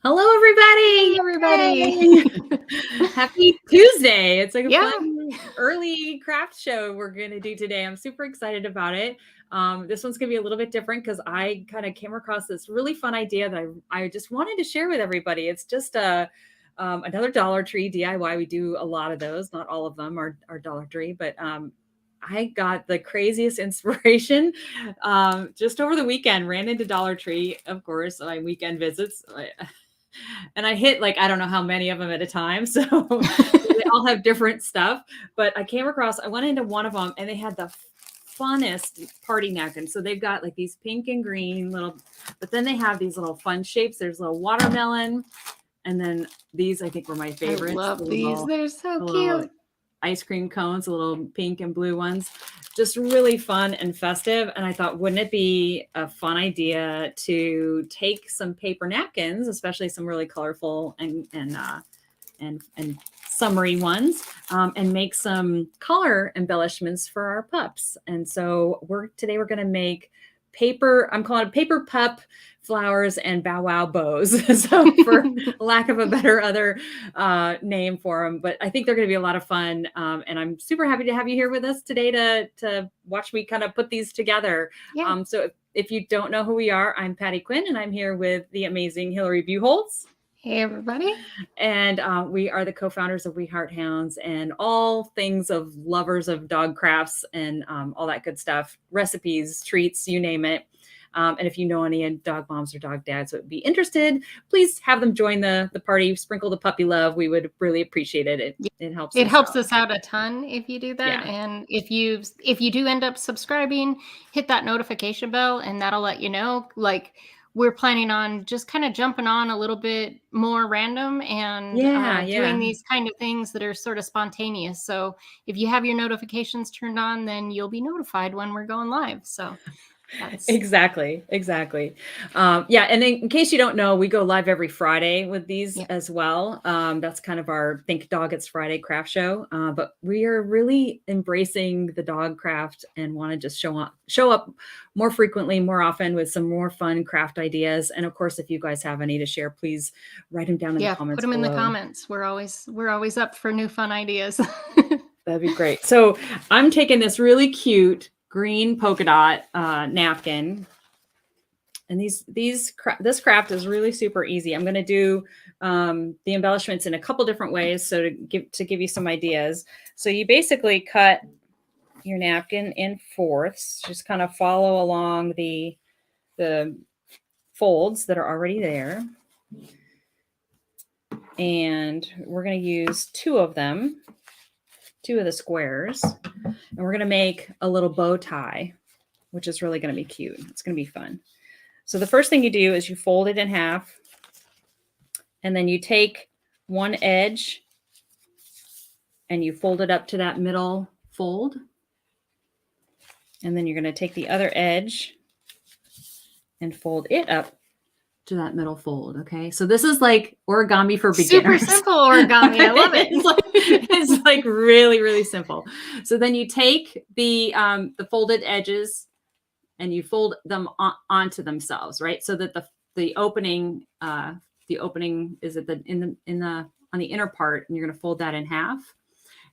Hello, everybody. Hey, everybody. Happy Tuesday. It's like a Yeah. fun early craft show we're going to do today. I'm super excited about it. This one's going to be a little bit different because I kind of came across this really fun idea that I just wanted to share with everybody. It's just another Dollar Tree DIY. We do a lot of those. Not all of them are Dollar Tree, but I got the craziest inspiration just over the weekend. Ran into Dollar Tree, of course, my weekend visits. And I hit like I don't know how many of them at a time. So they all have different stuff. But I went into one of them and they had the funnest party napkins. So they've got like these pink and green little, but then they have these little fun shapes. There's a little watermelon. And then these I think were my favorites. I love these. They're so little cute. ice cream cones, the little pink and blue ones, just really fun and festive. And I thought, wouldn't it be a fun idea to take some paper napkins, especially some really colorful and summery ones, and make some color embellishments for our pups. And so today we're going to make I'm calling it paper pup flowers and bow wow bows. So for lack of a better other name for them, but I think they're going to be a lot of fun. And I'm super happy to have you here with us today to watch me kind of put these together. Yeah. So if you don't know who we are, I'm Patty Quinn and I'm here with the amazing Hillary Buholtz. Hey, everybody. And we are the co-founders of We Heart Hounds and all things of lovers of dog crafts and all that good stuff, recipes, treats, you name it. And if you know any dog moms or dog dads that would be interested, please have them join the party, sprinkle the puppy love. We would really appreciate it. It helps us out a ton if you do that. Yeah. And if you do end up subscribing, hit that notification bell and that'll let you know. Like, we're planning on just kind of jumping on a little bit more random and doing these kind of things that are sort of spontaneous. So if you have your notifications turned on, then you'll be notified when we're going live. So Exactly. Yeah. And in case you don't know, we go live every Friday with these as well. That's kind of our Think Dog It's Friday craft show. But we are really embracing the dog craft and want to just show up more frequently, more often with some more fun craft ideas. And of course, if you guys have any to share, please write them down in the comments. Put them in the comments. We're always up for new fun ideas. That'd be great. So I'm taking this really cute green polka dot napkin, and this craft is really super easy. I'm going to do the embellishments in a couple different ways, so to give you some ideas. So you basically cut your napkin in fourths, just kind of follow along the folds that are already there, and we're going to use two of the squares, and we're going to make a little bow tie, which is really going to be cute. It's going to be fun. So the first thing you do is you fold it in half, and then you take one edge and you fold it up to that middle fold. And then you're going to take the other edge and fold it up to that middle fold. Okay. So this is like origami for beginners. Super simple origami. I love it. It's like really, really simple. So then you take the folded edges and you fold them onto themselves, right? So that the opening is at on the inner part, and you're going to fold that in half.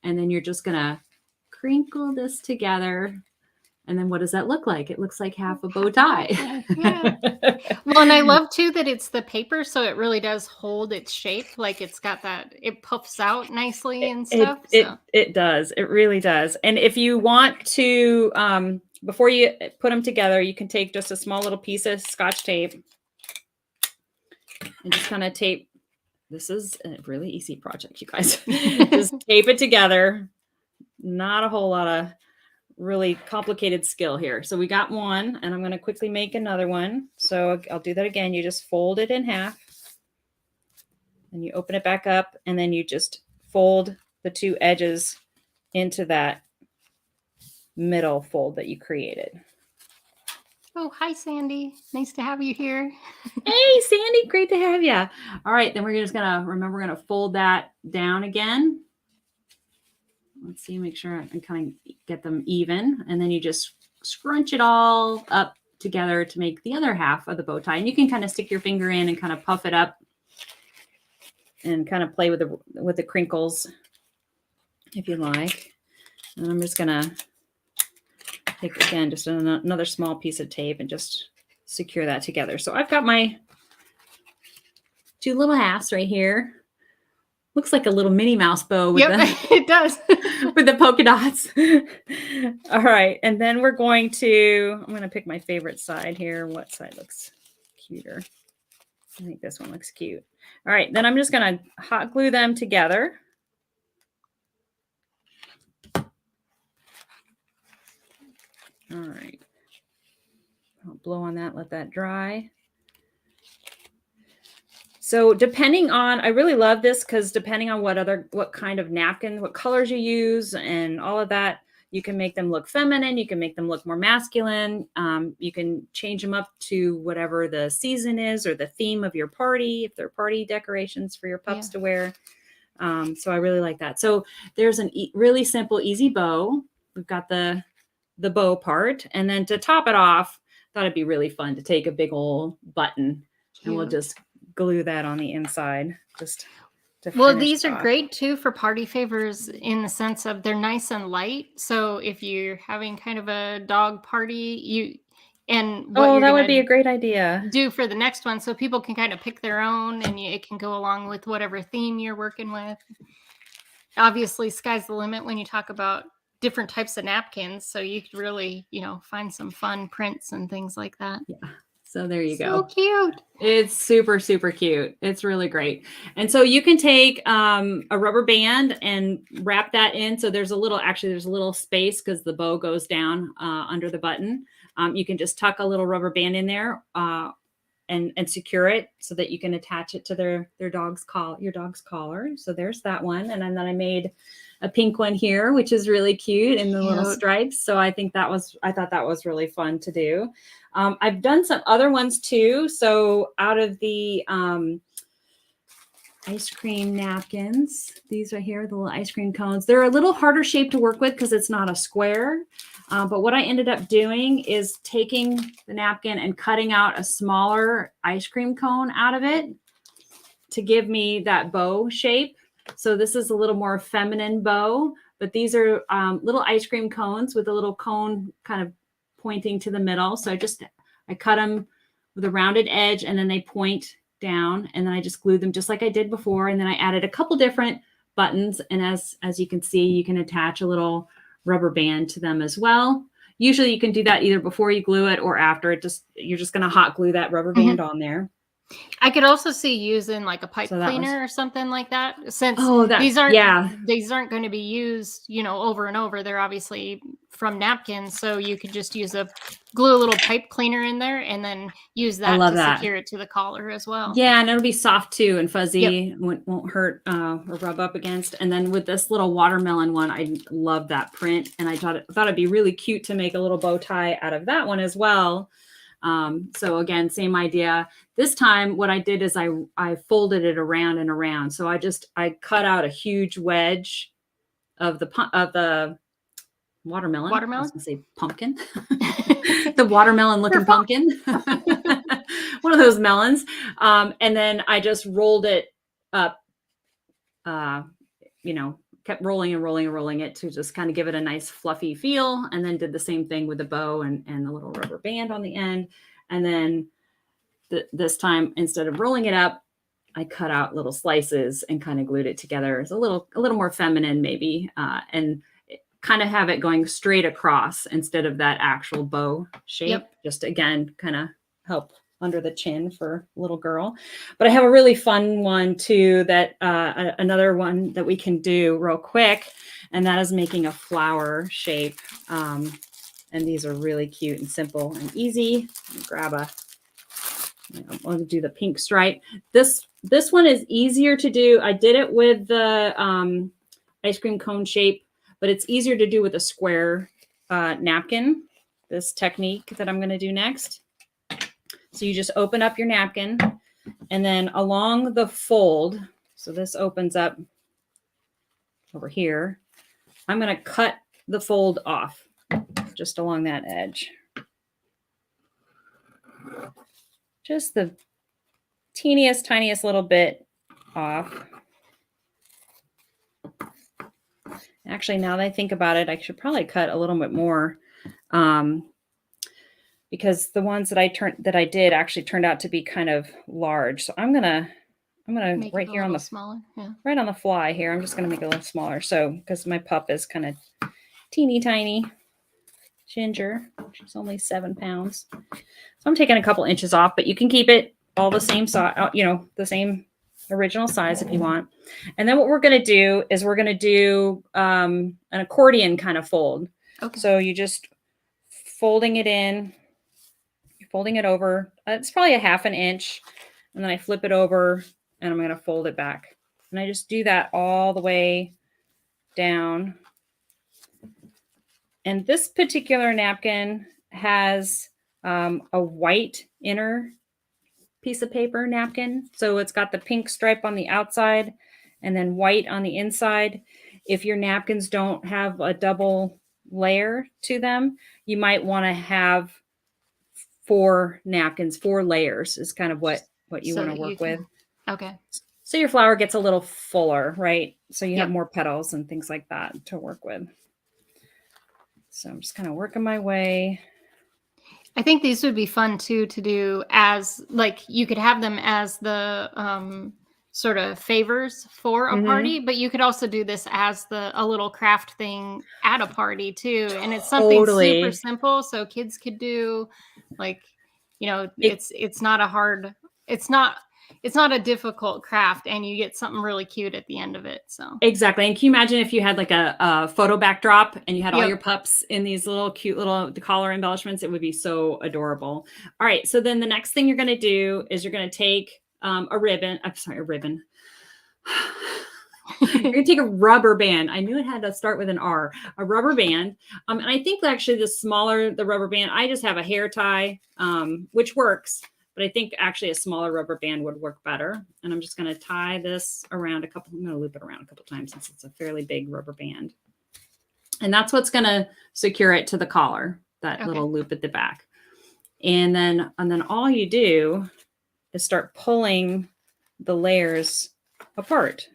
And then you're just going to crinkle this together. And then what does that look like? It looks like half a bow tie. Yeah. Well, and I love too that it's the paper, so it really does hold its shape. Like it's got it puffs out nicely and stuff. It does. It really does. And if you want to, before you put them together, you can take just a small little piece of Scotch tape and just kind of tape. This is a really easy project, you guys. Just tape it together. Not a whole lot of really complicated skill here. So we got one, and I'm going to quickly make another one. So I'll do that again. You just fold it in half and you open it back up, and then you just fold the two edges into that middle fold that you created. Oh, hi, Sandy. Nice to have you here. Hey, Sandy. Great to have you. All right. Then we're just going to fold that down again. Let's see, make sure I can kind of get them even. And then you just scrunch it all up together to make the other half of the bow tie. And you can kind of stick your finger in and kind of puff it up and kind of play with the crinkles if you like. And I'm just gonna take again just another small piece of tape and just secure that together. So I've got my 2 little hats right here. Looks like a little Minnie Mouse bow with it does. with the polka dots. All right, and then we're going to, I'm going to pick my favorite side here. What side looks cuter? I think this one looks cute. All right, then I'm just going to hot glue them together. All right. I'll blow on that, let that dry. So depending on, I really love this because depending on what kind of napkin, what colors you use and all of that, you can make them look feminine. You can make them look more masculine. You can change them up to whatever the season is or the theme of your party, if they're party decorations for your pups to wear. So I really like that. So there's a really simple, easy bow. We've got the bow part. And then to top it off, thought it'd be really fun to take a big old button and we'll just glue that on the inside just to these are great too for party favors in the sense of they're nice and light. So if you're having kind of a dog party, that would be a great idea. Do for the next one, so people can kind of pick their own, and it can go along with whatever theme you're working with. Obviously, sky's the limit when you talk about different types of napkins. So you could really, find some fun prints and things like that. Yeah. So there you go. So cute. It's super, super cute. It's really great. And so you can take a rubber band and wrap that in. So there's a little space because the bow goes down under the button. You can just tuck a little rubber band in there and secure it so that you can attach it to your dog's collar. So there's that one. And then I made a pink one here, which is really cute in the little stripes. So I thought that was really fun to do. I've done some other ones too. So out of the ice cream napkins, these right here, the little ice cream cones, they're a little harder shape to work with because it's not a square. But what I ended up doing is taking the napkin and cutting out a smaller ice cream cone out of it to give me that bow shape. So this is a little more feminine bow, but these are little ice cream cones with a little cone kind of pointing to the middle. So I cut them with a rounded edge and then they point down, and then I just glued them just like I did before. And then I added a couple different buttons. And as you can see, you can attach a little rubber band to them as well. Usually you can do that either before you glue it or after it. You're just going to hot glue that rubber band on there. I could also see using like a pipe cleaner or something like that, since these aren't going to be used, over and over. They're obviously from napkins, so you could just glue a little pipe cleaner in there and then use that to secure it to the collar as well. Yeah, and it'll be soft too and fuzzy. Won't hurt or rub up against. And then with this little watermelon one, I love that print, and I thought it'd be really cute to make a little bow tie out of that one as well. So again, same idea. This time what I did is I folded it around and around. So I cut out a huge wedge of the watermelon. I was gonna say pumpkin. The watermelon looking pumpkin. One of those melons. And then I just rolled it up, kept rolling and rolling and rolling it to just kind of give it a nice fluffy feel. And then did the same thing with the bow and the little rubber band on the end. And then this time, instead of rolling it up, I cut out little slices and kind of glued it together. It's a little more feminine maybe, and kind of have it going straight across instead of that actual bow shape. Just again, kind of help under the chin for little girl. But I have a really fun one too, that another one that we can do real quick, and that is making a flower shape. And these are really cute and simple and easy. Grab I'll do the pink stripe. This one is easier to do. I did it with the ice cream cone shape, but it's easier to do with a square napkin, this technique that I'm going to do next. So you just open up your napkin, and then along the fold, so this opens up over here, I'm going to cut the fold off just along that edge. Just the teeniest, tiniest little bit off. Actually, now that I think about it, I should probably cut a little bit more. Um, because the ones that I did actually turned out to be kind of large. So I'm gonna Make it right a here on little the smaller. Yeah. right on the fly here. I'm just gonna make it a little smaller. So because my pup is kind of teeny tiny, Ginger, she's only 7 pounds. So I'm taking a couple inches off, but you can keep it all the same size, the same original size if you want. And then what we're gonna do is we're gonna do an accordion kind of fold. Okay. So you just folding it in, you're folding it over. It's probably a half an inch, and then I flip it over, and I'm gonna fold it back. And I just do that all the way down. And this particular napkin has a white inner piece of paper napkin. So it's got the pink stripe on the outside and then white on the inside. If your napkins don't have a double layer to them, you might want to have 4 napkins, 4 layers is kind of what you So want to that you work with. can. Okay. So your flower gets a little fuller, right? So you have Yep. more petals and things like that to work with. So I'm just kind of working my way. I think these would be fun too to do as like you could have them as the sort of favors for a party, but you could also do this as a little craft thing at a party too. And it's something super Totally. simple so kids could do like, It, it's not a hard it's not a difficult craft and you get something really cute at the end of it. So exactly. And can you imagine if you had like a photo backdrop and you had all yep. your pups in these little cute little collar embellishments? It would be so adorable. All right. So then the next thing you're going to do is you're going to take a ribbon. I'm sorry, a ribbon. You're going to take a rubber band. I knew it had to start with an R, a rubber band. And I think actually the smaller the rubber band, I just have a hair tie, which works. But I think actually a smaller rubber band would work better. And I'm just going to tie this around I'm going to loop it around a couple times since it's a fairly big rubber band. And that's what's going to secure it to the collar, that little loop at the back. And then all you do is start pulling the layers apart.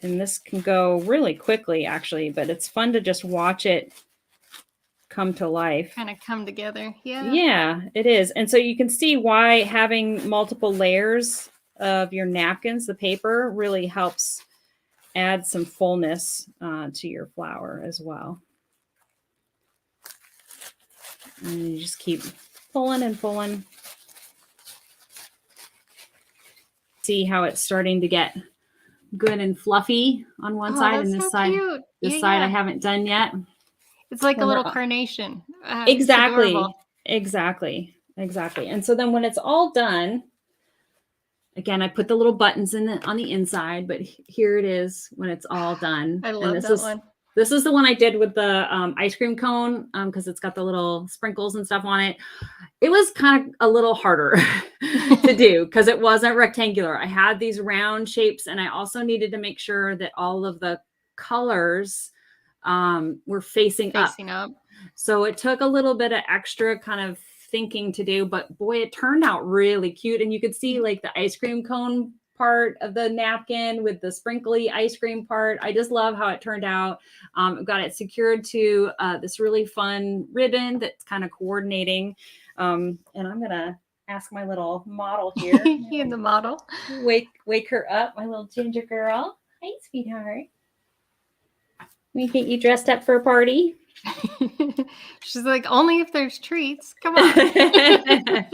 And this can go really quickly actually, but it's fun to just watch it come to life. Kind of come together. Yeah. Yeah, it is. And so you can see why having multiple layers of your napkins, the paper, really helps add some fullness to your flower as well. And you just keep pulling and pulling. See how it's starting to get good and fluffy on one side, and this so side, cute. this side I haven't done yet. It's like a little carnation. Exactly. Exactly. And so then when it's all done, again, I put the little buttons on the inside, but here it is when it's all done. I love that one. This is the one I did with the ice cream cone because it's got the little sprinkles and stuff on it. It was kind of a little harder to do because it wasn't rectangular. I had these round shapes, and I also needed to make sure that all of the colors were facing up. So it took a little bit of extra kind of thinking to do, but boy, it turned out really cute. And you could see like the ice cream cone part of the napkin with the sprinkly ice cream part. I just love how it turned out. I've got it secured to this really fun ribbon that's kind of coordinating. And I'm going to ask my little model here. You and the model. Wake her up, my little ginger girl. Hi, sweetheart. Let me get you dressed up for a party. She's like, only if there's treats. Come on.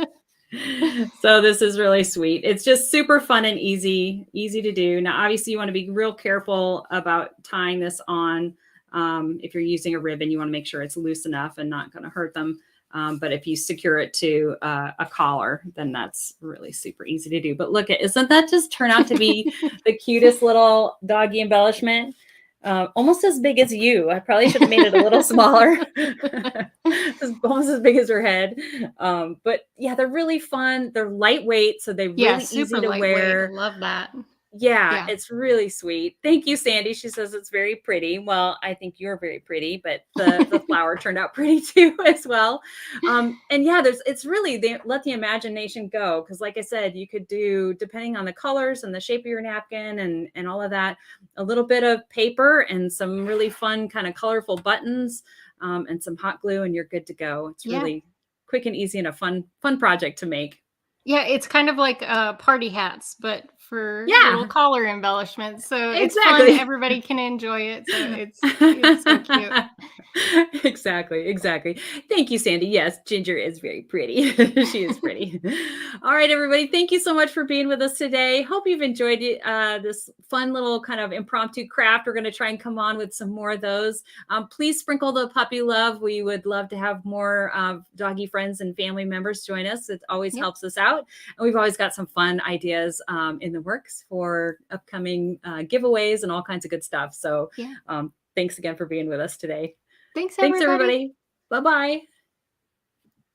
So this is really sweet. It's just super fun and easy to do. Now, obviously, you want to be real careful about tying this on. If you're using a ribbon, you want to make sure it's loose enough and not going to hurt them. But if you secure it to a collar, then that's really super easy to do. But look, isn't that just turn out to be the cutest little doggy embellishment? Almost as big as you. I probably should have made it a little smaller. It's almost as big as her head. But yeah, they're really fun. They're lightweight, so they're really easy to wear. I love that. Yeah, Yeah. it's really sweet. Thank you, Sandy. She says it's very pretty. Well, I think you're very pretty, but the flower turned out pretty too as well. And yeah, it's really they let the imagination go because, like I said, you could do depending on the colors and the shape of your napkin and all of that, a little bit of paper and some really fun kind of colorful buttons and some hot glue, and you're good to go. It's Yeah. really quick and easy and a fun project to make. Yeah, it's kind of like, party hats, but for little Yeah, collar embellishments, so it's fun, exactly. everybody can enjoy it, so it's so cute. Exactly, exactly. Thank you, Sandy. Yes, Ginger is very pretty. She is pretty. All right, everybody. Thank you so much for being with us today. Hope you've enjoyed it, this fun little kind of impromptu craft. We're going to try and come on with some more of those. Please sprinkle the puppy love. We would love to have more doggy friends and family members join us. It always Yep. helps us out. And we've always got some fun ideas in the works for upcoming giveaways and all kinds of good stuff. So Yeah. thanks again for being with us today. Thanks, Thanks, everybody. everybody. Bye bye.